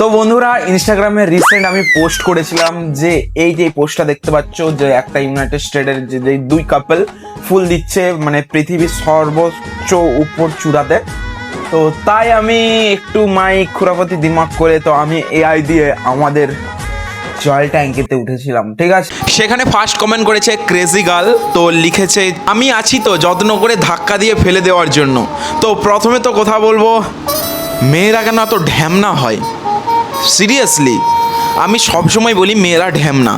তো বন্ধুরা, ইনস্টাগ্রামে রিসেন্ট আমি পোস্ট করেছিলাম যে এই যে পোস্টটা দেখতে পাচ্ছ, যে একটা ইউনাইটেড স্টেটের যে দুই কাপল ফুল দিচ্ছে মানে পৃথিবীর সর্বোচ্চ উপর চূড়াতে। তো তাই আমি একটু মাইক খুরাপতি দিমাগ করে তো আমি এআই দিয়ে আমাদের জল ট্যাঙ্কিতে উঠেছিলাম, ঠিক আছে। সেখানে ফার্স্ট কমেন্ট করেছে ক্রেজি গার্ল, তো লিখেছে আমি আছি তো যত্ন করে ধাক্কা দিয়ে ফেলে দেওয়ার জন্য। তো প্রথমে তো কথা বলবো, মেয়েরা কেন এত ঢ্যামনা হয়? সিরিয়াসলি আমি সবসময় বলি মেয়েরা ঢ্যামনা।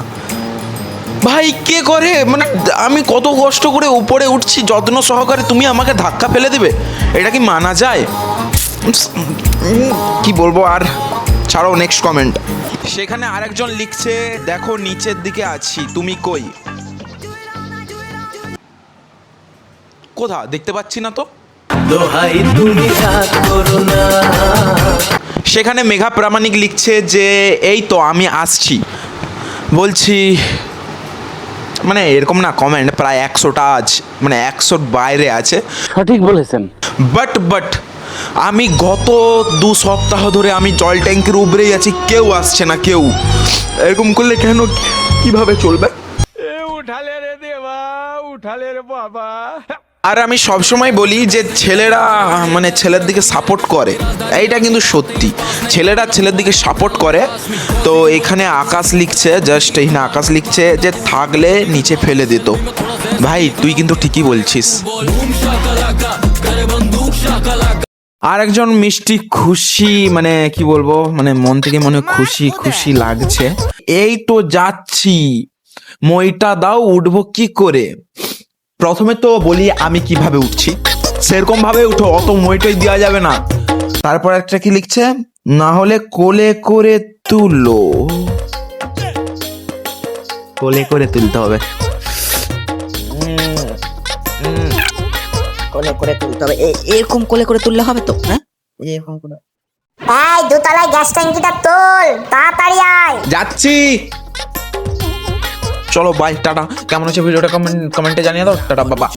ভাই কে করে, মানে আমি কত কষ্ট করে উপরে উঠছি যত্ন সহকারে, তুমি আমাকে ধাক্কা ফেলে দেবে? এটা কি মানা যায়? কি বলবো আর, ছাড়াও নেক্সট কমেন্ট। সেখানে আরেকজন লিখছে দেখো নিচের দিকে আছি, তুমি কই? কোথা দেখতে পাচ্ছি না তো। দোহাই তুমি রাগ করো না। সেখানে মেঘা প্রামাণিক লিখছে যে এই তো আমি আসছি। বলছি মানে এরকম না কমেন্ট প্রায় 100টা আছে, মানে 100-র বাইরে আছে। সঠিক বলেছেন। বাট আমি গত 2 সপ্তাহ ধরে আমি জল ট্যাঙ্কির উপরেই আছি, কেউ আসছে না কেউ। এরকম করলে কেন, কিভাবে চলবে? উঠালে রে দেবা, উঠালে রে বাবা। আর আমি সবসময় বলি যে ছেলেরা মানে ছেলের দিকে সাপোর্ট করে, এইটা কিন্তু সত্যি, ছেলেরা ছেলের দিকে সাপোর্ট করে। তো এখানে আকাশ লিখছে, জাস্ট এখানে আকাশ লিখছে যে থাকলে নিচে ফেলে দিত। ভাই তুই কিন্তু ঠিকই বলছিস। আর একজন মিষ্টি খুশি, মানে কি বলবো, মানে মন থেকে মনে খুশি খুশি লাগছে। এই তো যাচ্ছি, মইটা দাও, উঠবো কি করে? প্রথমে তো বলি আমি কিভাবে উঠছি, সেরকম ভাবে উঠো, অত মইটাই দেওয়া যাবে না। তারপর একটা কি লিখছে, না হলে কোলে করে তুলো, কোলে করে তুলতে হবে। কোলে করে তুলতে হবে, এরকম কোলে করে তুললে হবে তো? হ্যাঁ, এরকম করে। এই দোতলায় গ্যাস ট্যাঙ্কিটা তোল, তাড়াতাড়ি আয়। যাচ্ছি, চলো বাই, টাটা। কেমন হচ্ছে ভিডিওটা কমেন্টে জানিয়ে দাও। টাটা, বাবা।